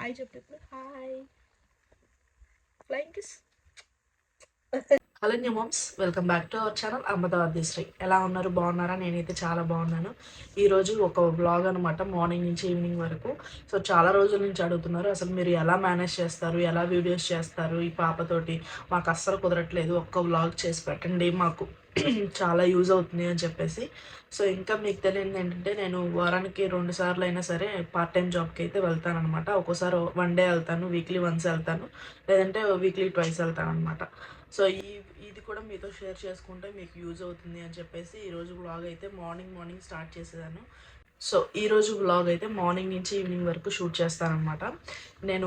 Hi చెప్పు ఇప్పుడు. Hi flying kiss. Hello new moms, welcome back to our channel Ahmedabad Shri. ఎలా ఉన్నారు? బాగున్నారా? నేనైతే చాలా బాగున్నాను. ఈరోజు ఒక వ్లాగ్ అనమాట, మార్నింగ్ నుంచి ఈవినింగ్ వరకు. సో చాలా రోజుల నుంచి అడుగుతున్నారు, అసలు మీరు ఎలా మేనేజ్ చేస్తారు, ఎలా వీడియోస్ చేస్తారు ఈ పాపతోటి, మాకు అస్సలు కుదరట్లేదు, ఒక్క వ్లాగ్ చేసి పెట్టండి మాకు చాలా యూజ్ అవుతుంది అని చెప్పేసి. సో ఇంకా మీకు తెలియదు ఏంటంటే, నేను వారానికి 2 సార్లు అయినా సరే పార్ట్ టైం జాబ్కి అయితే వెళ్తాను అనమాట. ఒక్కోసారి 1 డే వెళ్తాను, వీక్లీ వన్స్ వెళ్తాను, లేదంటే వీక్లీ ట్వైస్ వెళ్తాను అనమాట. సో ఇది కూడా మీతో షేర్ చేసుకుంటే మీకు యూజ్ అవుతుంది అని చెప్పేసి ఈరోజు వ్లాగ్ అయితే మార్నింగ్ స్టార్ట్ చేసేదాను. సో ఈరోజు వ్లాగ్ అయితే మార్నింగ్ నుంచి ఈవినింగ్ వరకు షూట్ చేస్తానమాట. నేను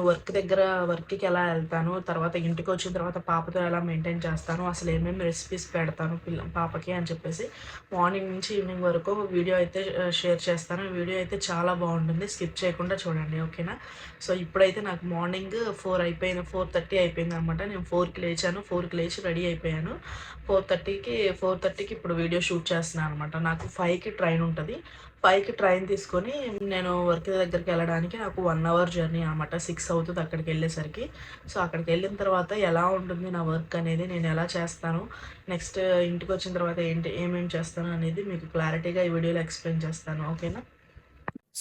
వర్క్కి ఎలా వెళ్తాను, తర్వాత ఇంటికి వచ్చిన తర్వాత పాపతో ఎలా మెయింటైన్ చేస్తాను, అసలు ఏమేమి రెసిపీస్ పెడతాను పాపకి అని చెప్పేసి మార్నింగ్ నుంచి ఈవినింగ్ వరకు వీడియో అయితే షేర్ చేస్తాను. వీడియో అయితే చాలా బాగుంటుంది, స్కిప్ చేయకుండా చూడండి, ఓకేనా? సో ఇప్పుడైతే నాకు మార్నింగ్ 4:30 అయిపోయింది అనమాట. నేను 4కి లేచాను, 4కి లేచి రెడీ అయిపోయాను. 4:30కి ఇప్పుడు వీడియో షూట్ చేస్తున్నాను అనమాట. నాకు 5కి ట్రైన్ ఉంటుంది. 5కి ట్రైన్ తీసుకొని నేను వర్క్ దగ్గరికి వెళ్ళడానికి నాకు 1 అవర్ జర్నీ అనమాట. 6 అవుతుంది అక్కడికి వెళ్ళేసరికి. సో అక్కడికి వెళ్ళిన తర్వాత ఎలా ఉంటుంది నా వర్క్ అనేది, నేను ఎలా చేస్తాను, నెక్స్ట్ ఇంటికి వచ్చిన తర్వాత ఏమేమి చేస్తాను అనేది మీకు క్లారిటీగా ఈ వీడియోలో ఎక్స్ప్లెయిన్ చేస్తాను, ఓకేనా?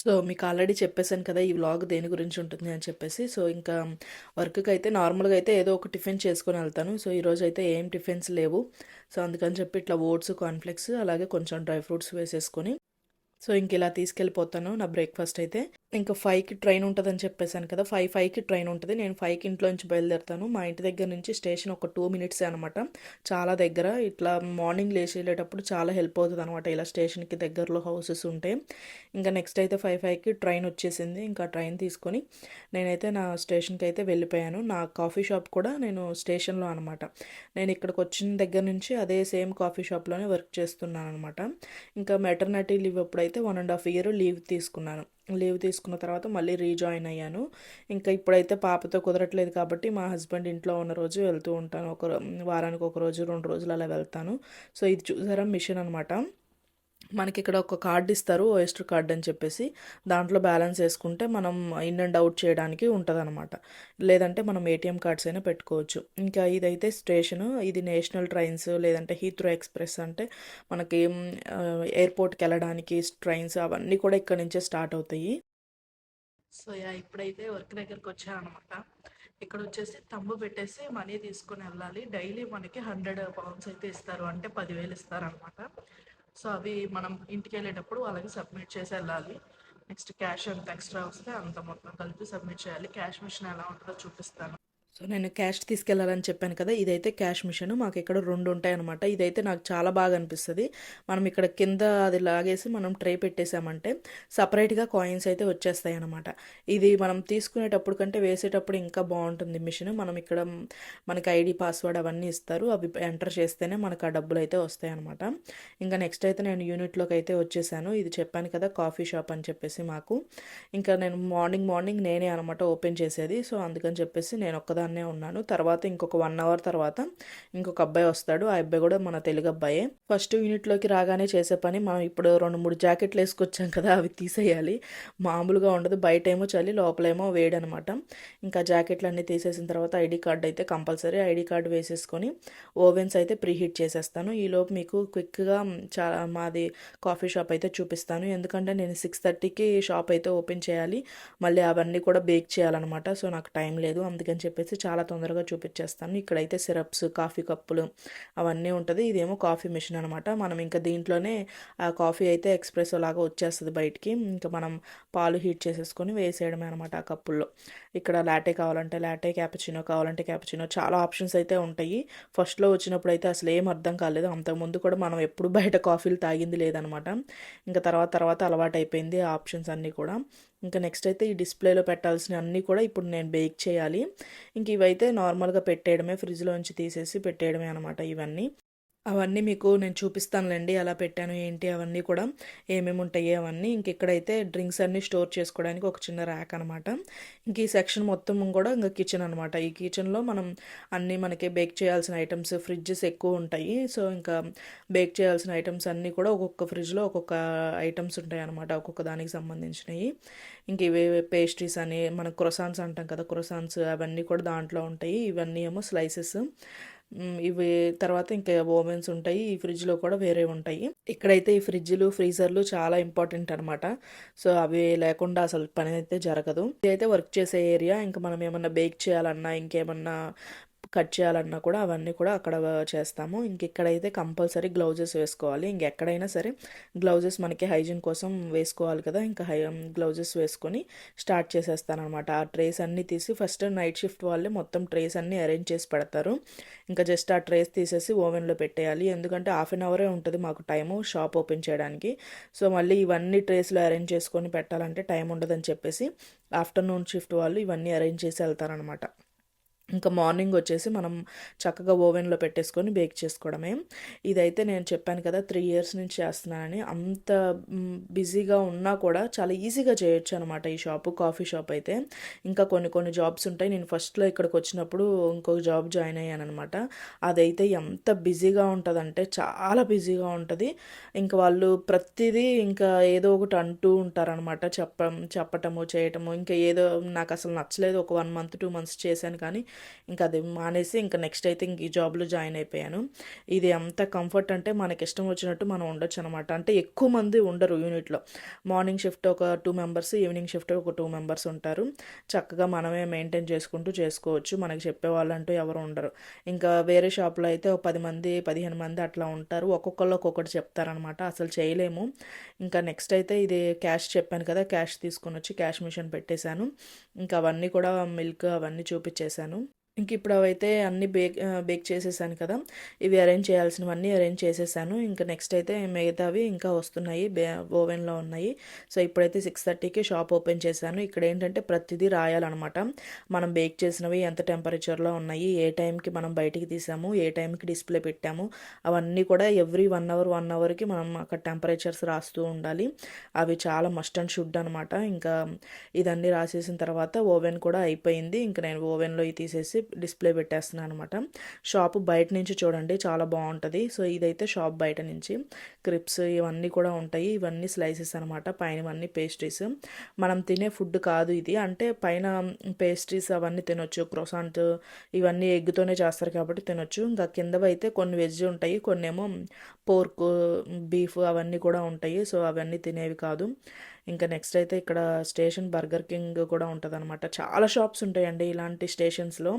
సో మీకు ఆల్రెడీ చెప్పేశాను కదా ఈ వ్లాగ్ దేని గురించి ఉంటుంది అని చెప్పేసి. సో ఇంకా వర్క్కి అయితే నార్మల్గా అయితే ఏదో ఒక టిఫిన్ చేసుకొని వెళ్తాను. సో ఈరోజు అయితే ఏం టిఫిన్స్ లేవు. సో అందుకని చెప్పి ఇట్లా ఓట్స్, కార్న్ఫ్లెక్స్, అలాగే కొంచెం డ్రై ఫ్రూట్స్ వేసేసుకొని సో ఇంక ఇలా తీసుకెళ్ళిపోతాను నా బ్రేక్ఫాస్ట్ అయితే. ఇంకా 5కి ట్రైన్ ఉంటుందని చెప్పేశాను కదా, 5కి ట్రైన్ ఉంటుంది. నేను 5కి ఇంట్లో నుంచి బయలుదేరుతాను. మా ఇంటి దగ్గర నుంచి స్టేషన్ ఒక 2 మినిట్సే అనమాట, చాలా దగ్గర. ఇట్లా మార్నింగ్ లేచి వెళ్ళేటప్పుడు చాలా హెల్ప్ అవుతుంది అనమాట, ఇలా స్టేషన్కి దగ్గరలో హౌసెస్ ఉంటే. ఇంకా నెక్స్ట్ అయితే 5కి ట్రైన్ వచ్చేసింది. ఇంకా ట్రైన్ తీసుకొని నేనైతే నా స్టేషన్కి అయితే వెళ్ళిపోయాను. నా కాఫీ షాప్ కూడా నేను స్టేషన్లో అనమాట. నేను ఇక్కడికి వచ్చిన దగ్గర నుంచి అదే సేమ్ కాఫీ షాప్లోనే వర్క్ చేస్తున్నాను అనమాట. ఇంకా మెటర్నిటీ లీవ్ అప్పుడైతే 1.5 year లీవ్ తీసుకున్నాను. లీవ్ తీసుకున్న తర్వాత మళ్ళీ రీజాయిన్ అయ్యాను. ఇంకా ఇప్పుడైతే పాపతో కుదరట్లేదు కాబట్టి మా హస్బెండ్ ఇంట్లో ఉన్న రోజు వెళ్తూ ఉంటాను. వారానికి 1 రోజు 2 రోజులు అలా వెళ్తాను. సో ఇది చూసారా మిషన్ అనమాట. మనకి ఇక్కడ ఒక కార్డు ఇస్తారు, ఓఎస్టర్ కార్డ్ అని చెప్పేసి. దాంట్లో బ్యాలెన్స్ వేసుకుంటే మనం ఇన్ అండ్ అవుట్ చేయడానికి ఉంటుంది అనమాట. లేదంటే మనం ఏటీఎం కార్డ్స్ అయినా పెట్టుకోవచ్చు. ఇంకా ఇదైతే స్టేషను, ఇది నేషనల్ ట్రైన్స్, లేదంటే హీత్రో ఎక్స్ప్రెస్ అంటే మనకి ఎయిర్పోర్ట్కి వెళ్ళడానికి ట్రైన్స్ అవన్నీ కూడా ఇక్కడ నుంచే స్టార్ట్ అవుతాయి. సో ఇప్పుడైతే వర్క్ దగ్గరకు వచ్చాను అనమాట. ఇక్కడ వచ్చేసి తంబు పెట్టేసి మనీ తీసుకొని వెళ్ళాలి. డైలీ మనకి 100 pounds అయితే ఇస్తారు, అంటే 10,000 ఇస్తారనమాట. సో అవి మనం ఇంటికి వెళ్ళేటప్పుడు వాళ్ళకి సబ్మిట్ చేసి వెళ్ళాలి. నెక్స్ట్ క్యాష్ ఎంత ఎక్స్ట్రా వస్తే అంత మొత్తం కలిపి సబ్మిట్ చేయాలి. క్యాష్ మిషన్ ఎలా ఉంటుందో చూపిస్తాను. సో నేను క్యాష్ తీసుకెళ్లాలని చెప్పాను కదా, ఇదైతే క్యాష్ మిషన్. మాకు ఇక్కడ 2 ఉంటాయన్నమాట. ఇదైతే నాకు చాలా బాగా అనిపిస్తుంది. మనం ఇక్కడ కింద అది లాగేసి మనం ట్రే పెట్టేసామంటే సపరేట్గా కాయిన్స్ అయితే వచ్చేస్తాయి అనమాట. ఇది మనం తీసుకునేటప్పుడు కంటే వేసేటప్పుడు ఇంకా బాగుంటుంది మిషన్. మనం ఇక్కడ మనకి ఐడి, పాస్వర్డ్ అవన్నీ ఇస్తారు, అవి ఎంటర్ చేస్తేనే మనకు ఆ డబ్బులు అయితే వస్తాయి అనమాట. ఇంకా నెక్స్ట్ అయితే నేను యూనిట్లోకి అయితే వచ్చేసాను. ఇది చెప్పాను కదా కాఫీ షాప్ అని చెప్పేసి మాకు. ఇంకా నేను మార్నింగ్ నేనే అనమాట ఓపెన్ చేసేది. సో అందుకని చెప్పేసి నేను ఒక్కదాన్నే ఉన్నాను. తర్వాత ఇంకొక 1 hour తర్వాత ఇంకొక అబ్బాయి వస్తాడు. ఆ అబ్బాయి కూడా మన తెలుగు అబ్బాయే. ఫస్ట్ యూనిట్లోకి రాగానే చేసే పని, మనం ఇప్పుడు 2-3 జాకెట్లు వేసుకొచ్చాం కదా, అవి తీసేయాలి. మామూలుగా ఉండదు, బయట ఏమో చలి, లోపలేమో వేడి అనమాట. ఇంకా జాకెట్లు అన్నీ తీసేసిన తర్వాత ఐడి కార్డ్ అయితే కంపల్సరీ, ఐడి కార్డు వేసేసుకొని ఓవెన్స్ అయితే ప్రీహీట్ చేసేస్తాను. ఈలోపు మీకు క్విక్గా మాది కాఫీ షాప్ అయితే చూపిస్తాను. ఎందుకంటే నేను 6:30కి షాప్ అయితే ఓపెన్ చేయాలి, మళ్ళీ అవన్నీ కూడా బేక్ చేయాలన్నమాట. సో నాకు టైం లేదు, అందుకని చెప్పేసి చాలా తొందరగా చూపించేస్తాను. ఇక్కడైతే సిరప్స్, కాఫీ కప్పులు అవన్నీ ఉంటుంది. ఇదేమో కాఫీ మిషన్ అనమాట. మనం ఇంకా దీంట్లోనే ఆ కాఫీ అయితే ఎక్స్ప్రెసో లాగా వచ్చేస్తుంది బయటికి. ఇంకా మనం పాలు హీట్ చేసేసుకొని వేసేయడమే అనమాట ఆ కప్పుల్లో. ఇక్కడ లాటే కావాలంటే లాటే, క్యాపుచినో కావాలంటే క్యాపుచినో, చాలా ఆప్షన్స్ అయితే ఉంటాయి. ఫస్ట్లో వచ్చినప్పుడు అయితే అసలు ఏం అర్థం కాలేదు. అంతకుముందు కూడా మనం ఎప్పుడు బయట కాఫీలు తాగింది లేదనమాట. ఇంకా తర్వాత అలవాటు అయిపోయింది ఆ ఆప్షన్స్ అన్నీ కూడా. ఇంకా నెక్స్ట్ అయితే ఈ డిస్ప్లేలో పెట్టాల్సిన అన్నీ కూడా ఇప్పుడు నేను బేక్ చేయాలి. ఇంక ఇవైతే నార్మల్గా పెట్టేయడమే, ఫ్రిడ్జ్లోంచి తీసేసి పెట్టేయడమే అనమాట ఇవన్నీ. అవన్నీ మీకు నేను చూపిస్తానులేండి ఎలా పెట్టాను ఏంటి అవన్నీ కూడా ఏమేమి ఉంటాయి అవన్నీ. ఇంక ఇక్కడైతే డ్రింక్స్ అన్నీ స్టోర్ చేసుకోవడానికి ఒక చిన్న ర్యాక్ అనమాట. ఇంక ఈ సెక్షన్ మొత్తం కూడా ఇంకా కిచెన్ అనమాట. ఈ కిచెన్లో మనం అన్నీ మనకి బేక్ చేయాల్సిన ఐటమ్స్ ఫ్రిడ్జెస్ ఎక్కువ ఉంటాయి. సో ఇంకా బేక్ చేయాల్సిన ఐటమ్స్ అన్నీ కూడా ఒక్కొక్క ఫ్రిడ్జ్లో ఒక్కొక్క ఐటమ్స్ ఉంటాయి అనమాట, ఒక్కొక్క దానికి సంబంధించినవి. ఇంక ఇవి పేస్ట్రీస్ అని మన క్రొసాన్స్ అంటాం కదా, క్రొసాన్స్ అవన్నీ కూడా దాంట్లో ఉంటాయి. ఇవన్నీ ఏమో స్లైసెస్. ఇవి తర్వాత ఇంకా ఓవెన్స్ ఉంటాయి. ఈ ఫ్రిడ్జ్లో కూడా వేరే ఉంటాయి. ఇక్కడైతే ఈ ఫ్రిడ్జ్లు ఫ్రీజర్లు చాలా ఇంపార్టెంట్ అనమాట. సో అవి లేకుండా అసలు పని అయితే జరగదు. ఇదైతే వర్క్ చేసే ఏరియా. ఇంకా మనం ఏమన్నా బేక్ చేయాలన్నా ఇంకేమన్నా కట్ చేయాలన్నా కూడా అవన్నీ కూడా అక్కడ చేస్తాము. ఇంక ఇక్కడైతే కంపల్సరీ గ్లౌజెస్ వేసుకోవాలి. ఇంకెక్కడైనా సరే గ్లౌజెస్ మనకి హైజీన్ కోసం వేసుకోవాలి కదా. ఇంకా గ్లౌజెస్ వేసుకొని స్టార్ట్ చేసేస్తాను అనమాట. ఆ ట్రేస్ అన్నీ తీసి ఫస్ట్ నైట్ షిఫ్ట్ వాళ్ళే మొత్తం ట్రేస్ అన్నీ అరేంజ్ చేసి పెడతారు. ఇంకా జస్ట్ ఆ ట్రేస్ తీసేసి ఓవెన్లో పెట్టేయాలి. ఎందుకంటే హాఫ్ అన్ అవరే ఉంటుంది మాకు టైము షాప్ ఓపెన్ చేయడానికి. సో మళ్ళీ ఇవన్నీ ట్రేస్లో అరేంజ్ చేసుకొని పెట్టాలంటే టైం ఉండదని చెప్పేసి ఆఫ్టర్నూన్ షిఫ్ట్ వాళ్ళు ఇవన్నీ అరేంజ్ చేసి వెళ్తారనమాట. ఇంకా మార్నింగ్ వచ్చేసి మనం చక్కగా ఓవెన్లో పెట్టేసుకొని బేక్ చేసుకోవడమే. ఇదైతే నేను చెప్పాను కదా 3 ఇయర్స్ నుంచి చేస్తున్నానని. అంత బిజీగా ఉన్నా కూడా చాలా ఈజీగా చేయొచ్చు అనమాట ఈ షాపు, కాఫీ షాప్ అయితే. ఇంకా కొన్ని జాబ్స్ ఉంటాయి. నేను ఫస్ట్లో ఇక్కడికి వచ్చినప్పుడు ఇంకొక జాబ్ జాయిన్ అయ్యాను అనమాట. అదైతే ఎంత బిజీగా ఉంటుందంటే చాలా బిజీగా ఉంటుంది. ఇంకా వాళ్ళు ప్రతిదీ ఇంకా ఏదో ఒకటి అంటూ ఉంటారనమాట, చెప్పటము చేయటము. ఇంకా ఏదో నాకు అసలు నచ్చలేదు. ఒక 1 మంత్ 2 మంత్స్ చేశాను కానీ ఇంకా అది మానేసి ఇంకా నెక్స్ట్ అయితే ఇంక ఈ జాబ్లో జాయిన్ అయిపోయాను. ఇది ఎంత కంఫర్ట్ అంటే మనకి ఇష్టం వచ్చినట్టు మనం ఉండొచ్చు అనమాట. అంటే ఎక్కువ మంది ఉండరు యూనిట్లో. మార్నింగ్ షిఫ్ట్ ఒక 2 మెంబర్స్, ఈవినింగ్ షిఫ్ట్ ఒక 2 మెంబర్స్ ఉంటారు. చక్కగా మనమే మెయింటైన్ చేసుకుంటూ చేసుకోవచ్చు. మనకి చెప్పేవాళ్ళంటూ ఎవరు ఉండరు. ఇంకా వేరే షాప్లో అయితే ఒక 10 మంది 15 మంది అట్లా ఉంటారు. ఒక్కొక్కళ్ళు ఒక్కొక్కటి చెప్తారనమాట. అసలు చేయలేము. ఇంకా నెక్స్ట్ అయితే ఇది క్యాష్ చెప్పాను కదా, క్యాష్ తీసుకొని వచ్చి క్యాష్ మిషన్ పెట్టేశాను. ఇంకా అవన్నీ కూడా మిల్క్ అవన్నీ చూపించేశాను. ఇంక ఇప్పుడు అవైతే అన్నీ బేక్ చేసేసాను కదా. ఇవి అరేంజ్ చేయాల్సినవన్నీ అరేంజ్ చేసేసాను. ఇంకా నెక్స్ట్ అయితే మిగతావి ఇంకా వస్తున్నాయి, ఓవెన్లో ఉన్నాయి. సో ఇప్పుడైతే 6:30కి షాప్ ఓపెన్ చేశాను. ఇక్కడ ఏంటంటే ప్రతిదీ రాయాలన్నమాట. మనం బేక్ చేసినవి ఎంత టెంపరేచర్లో ఉన్నాయి, ఏ టైంకి మనం బయటికి తీసాము, ఏ టైంకి డిస్ప్లే పెట్టాము, అవన్నీ కూడా ఎవ్రీ 1 అవర్కి మనం అక్కడ టెంపరేచర్స్ రాస్తూ ఉండాలి. అవి చాలా మస్ట్ అండ్ షుడ్ అనమాట. ఇంకా ఇదన్నీ రాసేసిన తర్వాత ఓవెన్ కూడా అయిపోయింది. ఇంకా నేను ఓవెన్లో తీసేసి డిస్ప్లే పెట్టేస్తున్నాను అనమాట. షాప్ బయట నుంచి చూడండి చాలా బాగుంటుంది. సో ఇదైతే షాప్ బయట నుంచి క్రిప్స్ ఇవన్నీ కూడా ఉంటాయి. ఇవన్నీ స్లైసెస్ అనమాట. పైన ఇవన్నీ పేస్ట్రీస్. మనం తినే ఫుడ్ కాదు ఇది. అంటే పైన పేస్ట్రీస్ అవన్నీ తినొచ్చు. క్రోసాంట్ ఇవన్నీ ఎగ్తోనే చేస్తారు కాబట్టి తినొచ్చు. ఇంకా కిందవి అయితే కొన్ని వెజ్ ఉంటాయి, కొన్ని ఏమో పోర్క్ బీఫ్ అవన్నీ కూడా ఉంటాయి. సో అవన్నీ తినేవి కాదు. ఇంకా నెక్స్ట్ అయితే ఇక్కడ స్టేషన్ బర్గర్ కింగ్ కూడా ఉంటుంది అనమాట. చాలా షాప్స్ ఉంటాయండి ఇలాంటి స్టేషన్స్లో.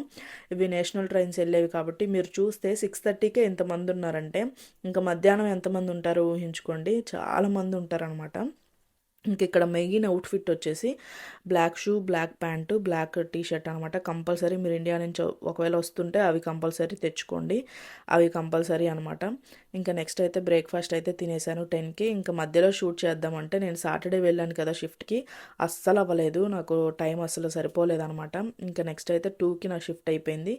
ఇవి నేషనల్ ట్రైన్స్ వెళ్ళేవి కాబట్టి మీరు చూస్తే 6:30కే ఎంతమంది ఉన్నారంటే ఇంకా మధ్యాహ్నం ఎంతమంది ఉంటారో ఊహించుకోండి. చాలామంది ఉంటారనమాట. ఇంక ఇక్కడ మెయిన్ అవుట్ఫిట్ వచ్చేసి black shoe, black pant, black T shirt అనమాట. కంపల్సరీ మీరు ఇండియా నుంచి ఒకవేళ వస్తుంటే అవి కంపల్సరీ తెచ్చుకోండి. అవి కంపల్సరీ అనమాట. ఇంకా నెక్స్ట్ అయితే బ్రేక్ఫాస్ట్ అయితే తినేసాను 10కి. ఇంకా మధ్యలో షూట్ చేద్దామంటే నేను సాటర్డే వెళ్ళాను కదా షిఫ్ట్కి, అస్సలు అవ్వలేదు. నాకు టైం అస్సలు సరిపోలేదనమాట. ఇంకా నెక్స్ట్ అయితే 2కి నా షిఫ్ట్ అయిపోయింది.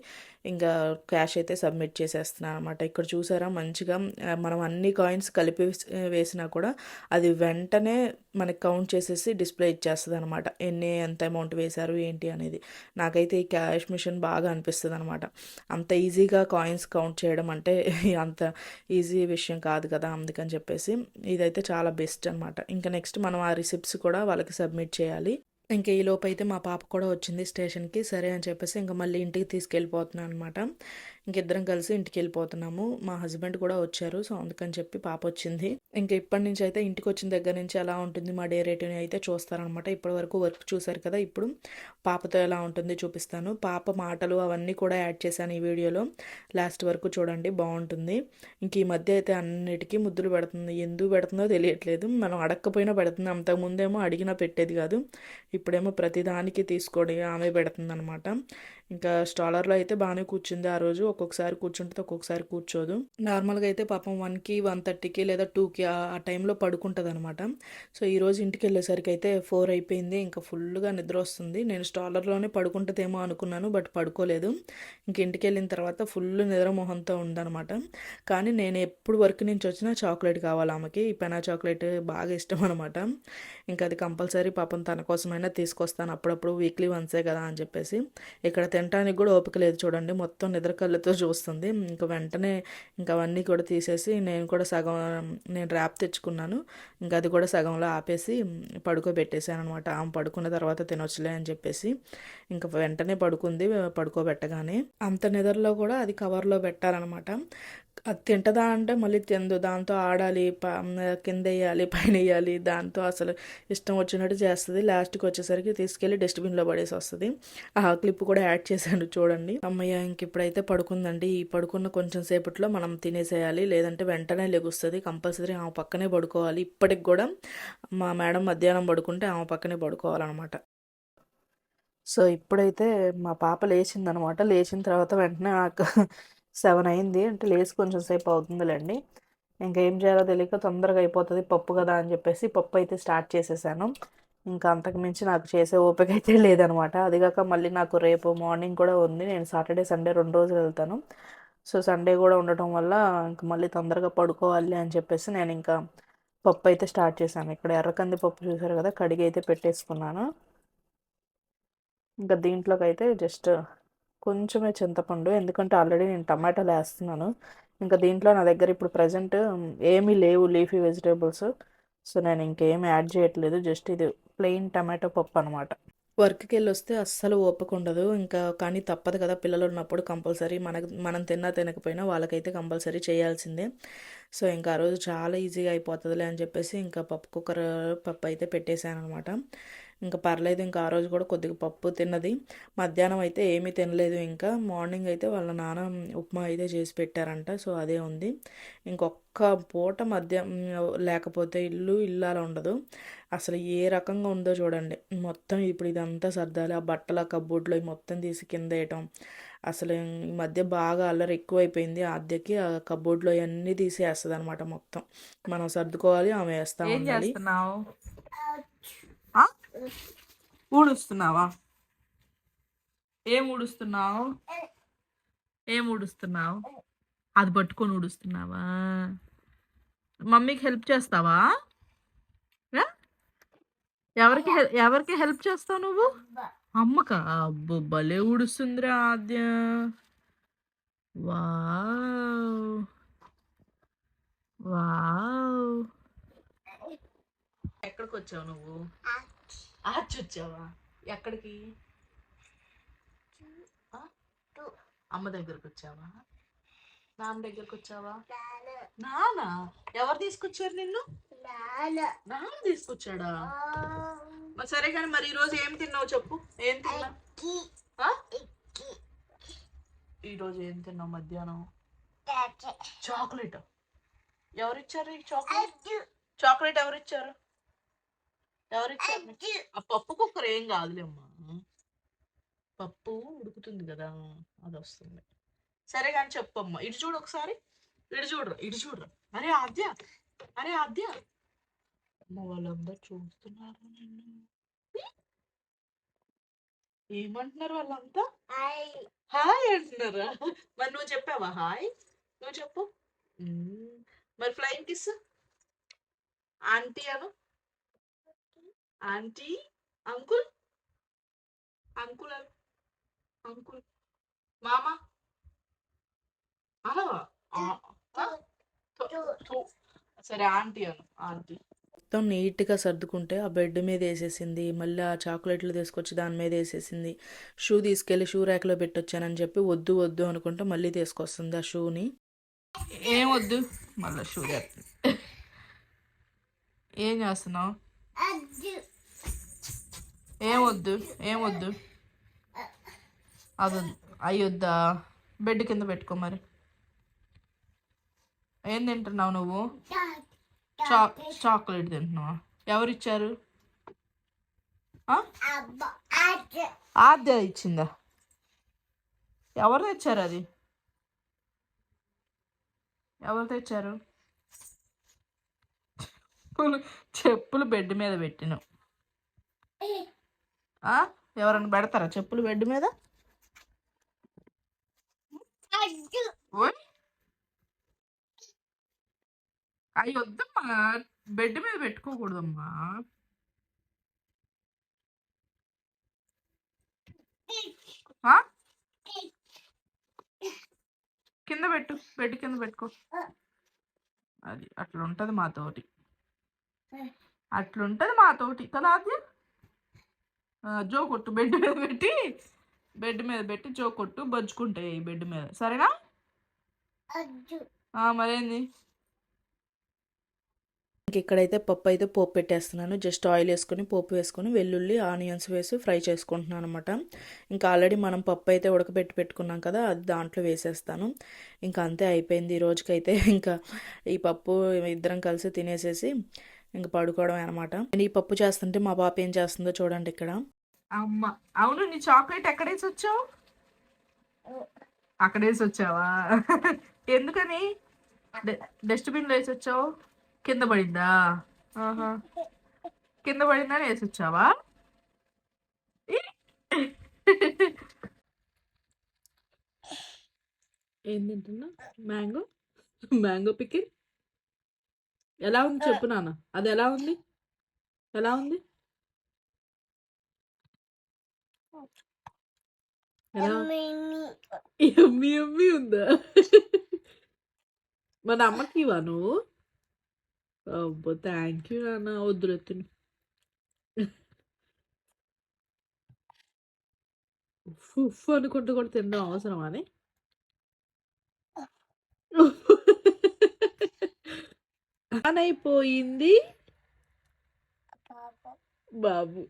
ఇంకా క్యాష్ అయితే సబ్మిట్ చేసేస్తున్నాను అనమాట. ఇక్కడ చూసారా మంచిగా మనం అన్ని కాయిన్స్ కలిపి వేసినా కూడా అది వెంటనే మనకి కౌంట్ చేసేసి డిస్ప్లే ఇచ్చేస్తుంది అనమాట. ఎంత అమౌంట్ వేశారు ఏంటి అనేది. నాకైతే ఈ క్యాష్ మిషన్ బాగా అనిపిస్తుంది అనమాట. అంత ఈజీగా కాయిన్స్ కౌంట్ చేయడం అంటే అంత ఈజీ విషయం కాదు కదా. అందుకని చెప్పేసి ఇదైతే చాలా బెస్ట్ అనమాట. ఇంకా నెక్స్ట్ మనం ఆ రిసిప్ట్స్ కూడా వాళ్ళకి సబ్మిట్ చేయాలి. ఇంకా ఈ లోపు అయితే మా పాప కూడా వచ్చింది స్టేషన్కి. సరే అని చెప్పేసి ఇంకా మళ్ళీ ఇంటికి తీసుకెళ్ళిపోతున్నాను అనమాట. ఇంకిద్దరం కలిసి ఇంటికి వెళ్ళిపోతున్నాము. మా హస్బెండ్ కూడా వచ్చారు. సో అందుకని చెప్పి పాప వచ్చింది. ఇంకా ఇప్పటి నుంచి అయితే ఇంటికి వచ్చిన దగ్గర నుంచి ఎలా ఉంటుంది మా డే రేటింగ్ అయితే చూస్తారనమాట. ఇప్పటి వరకు వర్క్ చూసారు కదా, ఇప్పుడు పాపతో ఎలా ఉంటుంది చూపిస్తాను. పాప మాటలు అవన్నీ కూడా యాడ్ చేశాను ఈ వీడియోలో. లాస్ట్ వరకు చూడండి, బాగుంటుంది. ఇంక ఈ మధ్య అయితే అన్నిటికీ ముద్దులు పెడుతుంది. ఎందుకు పెడుతుందో తెలియట్లేదు. మనం అడగకపోయినా పెడుతుంది. అంతకుముందేమో అడిగినా పెట్టేది కాదు. ఇప్పుడేమో ప్రతిదానికి తీసుకోండి ఆమె పెడుతుంది అనమాట. ఇంకా స్టాలర్లో అయితే బాగానే కూర్చుంది. ఆ రోజు ఒక ఒక్కొక్కసారి కూర్చుంటుంది, ఒక్కొక్కసారి కూర్చోదు. నార్మల్గా అయితే పాపం 1కి 1:30కి లేదా 2కి ఆ టైంలో పడుకుంటుంది అనమాట. సో ఈరోజు ఇంటికి వెళ్ళేసరికి అయితే 4 అయిపోయింది. ఇంకా ఫుల్గా నిద్ర వస్తుంది. నేను స్టాలర్లోనే పడుకుంటుందేమో అనుకున్నాను, బట్ పడుకోలేదు. ఇంక ఇంటికి వెళ్ళిన తర్వాత ఫుల్ నిద్ర మొహంతో ఉందనమాట. కానీ నేను ఎప్పుడు వర్క్ నుంచి వచ్చినా చాక్లెట్ కావాలి ఆమెకి. ఈ పెనా చాక్లెట్ బాగా ఇష్టం అనమాట. ఇంకా అది కంపల్సరీ పాపం తన కోసమైనా తీసుకొస్తాను అప్పుడప్పుడు, వీక్లీ వన్సే కదా అని చెప్పేసి. ఇక్కడ తినడానికి కూడా ఓపిక లేదు చూడండి, మొత్తం నిద్ర కళ్ళతో చూస్తుంది. ఇంకా వెంటనే ఇంకా అవన్నీ కూడా తీసేసి నేను కూడా సగం నేను ర్యాప్ తెచ్చుకున్నాను, ఇంకా అది కూడా సగంలో ఆపేసి పడుకోబెట్టేసాను అనమాట. ఆమె పడుకున్న తర్వాత తినొచ్చులే అని చెప్పేసి ఇంకా వెంటనే పడుకుంది. పడుకోబెట్టగానే అంత నిద్రలో కూడా అది కవర్లో పెట్టాలన్నమాట. అది తింటదా అంటే మళ్ళీ తిందు, దాంతో ఆడాలి, కింద వేయాలి, పైన వేయాలి, దాంతో అసలు ఇష్టం వచ్చినట్టు చేస్తుంది. లాస్ట్కి వచ్చేసరికి తీసుకెళ్ళి డస్ట్బిన్లో పడేసి వస్తుంది. ఆ క్లిప్ కూడా యాడ్ చేశాను చూడండి. అమ్మయ్య ఇంక ఇప్పుడైతే పడుకుందండి. ఈ పడుకున్న కొంచెం సేపట్లో మనం తినేసేయాలి, లేదంటే వెంటనే లెగుస్తుంది. కంపల్సరీ ఆమె పక్కనే పడుకోవాలి. ఇప్పటికి కూడా మా మేడం మధ్యాహ్నం పడుకుంటే ఆమె పక్కనే పడుకోవాలన్నమాట. సో ఇప్పుడైతే మా పాప లేచిందనమాట. లేచిన తర్వాత వెంటనే నాకు 7 అయింది. అంటే లేచి కొంచెం సేపు అవుతుందిలేండి. ఇంకా ఏం చేయాలో తెలియక తొందరగా అయిపోతుంది పప్పు కదా అని చెప్పేసి పప్పు అయితే స్టార్ట్ చేసేసాను. ఇంకా అంతకు మించి నాకు చేసే ఓపిక అయితే లేదనమాట. అదిగాక మళ్ళీ నాకు రేపు మార్నింగ్ కూడా ఉంది. నేను సాటర్డే సండే 2 రోజులు వెళ్తాను. సో సండే కూడా ఉండటం వల్ల ఇంక మళ్ళీ తొందరగా పడుకోవాలి అని చెప్పేసి నేను ఇంకా పప్పు అయితే స్టార్ట్ చేశాను. ఇక్కడ ఎర్రకంది పప్పు చూసారు కదా, కడిగి అయితే పెట్టేసుకున్నాను. ఇంకా దీంట్లోకి అయితే జస్ట్ కొంచెమే చింతపండు, ఎందుకంటే ఆల్రెడీ నేను టమాటాలు వేస్తున్నాను. ఇంకా దీంట్లో నా దగ్గర ఇప్పుడు ప్రజెంట్ ఏమీ లేవు లీఫీ వెజిటేబుల్స్. సో నేను ఇంకేం యాడ్ చేయట్లేదు, జస్ట్ ఇది ప్లెయిన్ టమాటో పప్పు అనమాట. వర్క్కి వెళ్ళి వస్తే అస్సలు ఓపిక ఉండదు ఇంకా, కానీ తప్పదు కదా, పిల్లలు ఉన్నప్పుడు కంపల్సరీ మనం తిన్నా తినకపోయినా వాళ్ళకైతే కంపల్సరీ చేయాల్సిందే. సో ఇంకా ఆ రోజు చాలా ఈజీగా అయిపోతుందిలే అని చెప్పేసి ఇంకా కుక్కర్ పప్పు అయితే పెట్టేశాను అనమాట. ఇంకా పర్లేదు, ఇంకా ఆ రోజు కూడా కొద్దిగా పప్పు తిన్నది. మధ్యాహ్నం అయితే ఏమీ తినలేదు. ఇంకా మార్నింగ్ అయితే వాళ్ళ నాన్న ఉప్మా అయితే చేసి పెట్టారంట, సో అదే ఉంది. ఇంకొక్క పూట లేకపోతే ఇల్లు అలా ఉండదు. అసలు ఏ రకంగా ఉందో చూడండి. మొత్తం ఇప్పుడు ఇదంతా సర్దాలి, ఆ బట్టల కబ్బోర్డ్లో మొత్తం తీసి కింద వేయటం. అసలు ఈ మధ్య బాగా అల్లరి ఎక్కువైపోయింది. ఆద్యకి ఆ కబ్బోర్డ్లో అన్నీ తీసేస్తుంది అనమాట. మొత్తం మనం సర్దుకోవాలి, ఆమె వేస్తా ఉండాలి. ఊడుస్తున్నావా? ఏం ఊడుస్తున్నావు? అది పట్టుకొని ఊడుస్తున్నావా? మమ్మీకి హెల్ప్ చేస్తావా? ఎవరికి హెల్ప్ చేస్తావు నువ్వు? అమ్మకా? అబ్బో భలే ఊడుస్తుందిరా ఆద్య. Wow wow. ఎక్కడికి వచ్చావు నువ్వు? వచ్చావా? ఎక్కడికి? అమ్మ దగ్గరకు వచ్చావా? నాన్న దగ్గరకు వచ్చావా? నాన్న ఎవరు తీసుకొచ్చారు నిన్ను? నాన్న తీసుకొచ్చాడా? సరే కానీ మరి ఈరోజు ఏం తిన్నావు చెప్పు. ఏం తిన్నా? ఈరోజు ఏం తిన్నావు మధ్యాహ్నం? చాక్లెట్. ఎవరిచ్చారు ఈ చాక్లెట్? ఎవరిచ్చారు? ఆ పప్పు కుక్కర్ ఏం కాదులేమ్మా, పప్పు ఉడుకుతుంది కదా, అది వస్తుంది. సరే కానీ చెప్పమ్మా. ఇటు చూడు ఒకసారి, ఇటు చూడరా. అరే ఆద్య అమ్మ వాళ్ళందరూ చూస్తున్నారు నిన్ను. ఏమంటున్నారు వాళ్ళంతా? హాయ్ అంటున్నారా? మరి నువ్వు చెప్పావా హాయ్? నువ్వు చెప్పు. మరి ఫ్లయింగ్ కిస్ ఆంటీ అను. ఆంటీ, అంకుల్, అంకుల్ అంకుల్, మామా అనవా? సరే ఆంటీ అను, ఆంటీ. మొత్తం నీట్గా సర్దుకుంటే ఆ బెడ్ మీద వేసేసింది. మళ్ళీ ఆ చాక్లెట్లు తీసుకొచ్చి దాని మీద వేసేసింది. షూ తీసుకెళ్ళి షూ ర్యాక్లో పెట్టొచ్చానని చెప్పి వద్దు వద్దు అనుకుంటే మళ్ళీ తీసుకొస్తుంది ఆ షూని. ఏం వద్దు మళ్ళీ షూ ర్యాక్. ఏం చేస్తున్నావు? ఏమొద్దు అది అయ్యొద్దా? బెడ్ కింద పెట్టుకో. మరి ఏం తింటున్నావు నువ్వు? చాక్లెట్ తింటున్నావా? ఎవరిచ్చారు? ఆద్య ఇచ్చిందా? ఎవరు తెచ్చారు అది? ఎవరు తెచ్చారు? చెప్పులు బెడ్ మీద పెట్టినావు. ఎవరన్నా పెడతారా చెప్పులు బెడ్ మీద? అవి వద్దమ్మా, బెడ్ మీద పెట్టుకోకూడదమ్మా. కింద పెట్టు, బెడ్ కింద పెట్టుకో. అది అట్లుంటది మాతోటి, అట్లుంటది మాతోటి కదా. అది జో కొట్టు, బెడ్ మీద పెట్టి, బెడ్ మీద పెట్టి జో కొట్టు, బజ్జుకుంటాయి బెడ్ మీద, సరేనా? మరేంది. ఇక్కడైతే పప్పు అయితే పోపు పెట్టేస్తున్నాను. జస్ట్ ఆయిల్ వేసుకొని పోపు వేసుకొని వెల్లుల్లి ఆనియన్స్ వేసి ఫ్రై చేసుకుంటున్నాను అనమాట. ఇంకా ఆల్రెడీ మనం పప్పు అయితే ఉడకబెట్టి పెట్టుకున్నాం కదా, అది దాంట్లో వేసేస్తాను. ఇంకా అంతే అయిపోయింది ఈ రోజుకైతే. ఇంకా ఈ పప్పు ఇద్దరం కలిసి తినేసేసి ఇంకా పడుకోవడం అనమాట. నేను ఈ పప్పు చేస్తుంటే మా పాప ఏం చేస్తుందో చూడండి ఇక్కడ. అమ్మ, అవును, నీ చాక్లెట్ ఎక్కడేసి వచ్చావు? అక్కడేసి వచ్చావా? ఎందుకని డస్ట్బిన్లో వేసి వచ్చావు? కింద పడిందా? కింద పడిందని వేసి వచ్చావా? ఏం తింటున్నా? Mango, mango pickle. ఎలా ఉంది చెప్పు నాన్న, అది ఎలా ఉంది? ఎలా ఉంది? ఎమ్మి ఎమ్మి ఉందా? మన అమ్మకి ఇవా నువ్వు? అబ్బో, థ్యాంక్ యూ నాన్న. వద్దులెత్తును. ఉఫ్ అనుకుంటూ కూడా తినడం అవసరం అని. అయిపోయింది బాబు,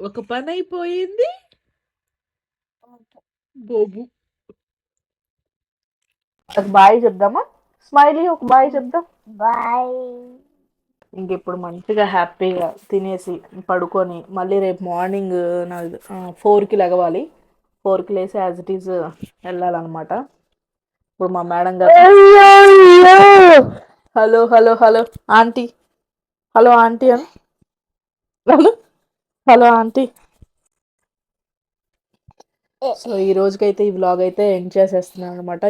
ఒక పని అయిపోయింది బాబు. ఒక బాయ్ చెప్దామా? స్మైలీ, ఒక బాయ్ చెప్దాం. బాయ్. ఇంకెప్పుడు మంచిగా హ్యాపీగా తినేసి పడుకొని మళ్ళీ రేపు మార్నింగ్ నాకు 4కి లెగవాలి. 4కి లేసి యాజ్ ఇట్ ఈజ్ వెళ్ళాలన్నమాట. ఇప్పుడు మా మేడం గారు, hello hello hello aunty, hello aunty అని, హలో ఆంటీ. సో ఈ రోజుకైతే ఈ వ్లాగ్ అయితే ఎండ్ చేసేస్తున్నాను అనమాట.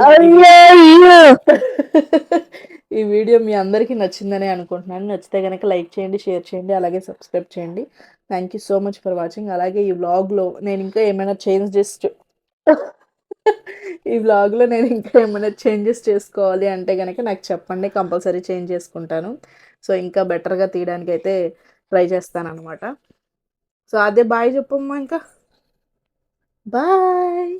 ఈ వీడియో మీ అందరికీ నచ్చిందని అనుకుంటున్నాను. నచ్చితే కనుక లైక్ చేయండి, షేర్ చేయండి, అలాగే సబ్స్క్రైబ్ చేయండి. Thank you so much for watching. అలాగే ఈ వ్లాగ్లో నేను ఇంకా ఏమైనా చేంజెస్ చేసుకోవాలి అంటే కనుక నాకు చెప్పండి, కంపల్సరీ చేంజ్ చేసుకుంటాను. సో ఇంకా బెటర్గా తీయడానికి అయితే ట్రై చేస్తాను అనమాట. సో అదే బాయ్ చెప్పమ్మా, ఇంకా బాయ్.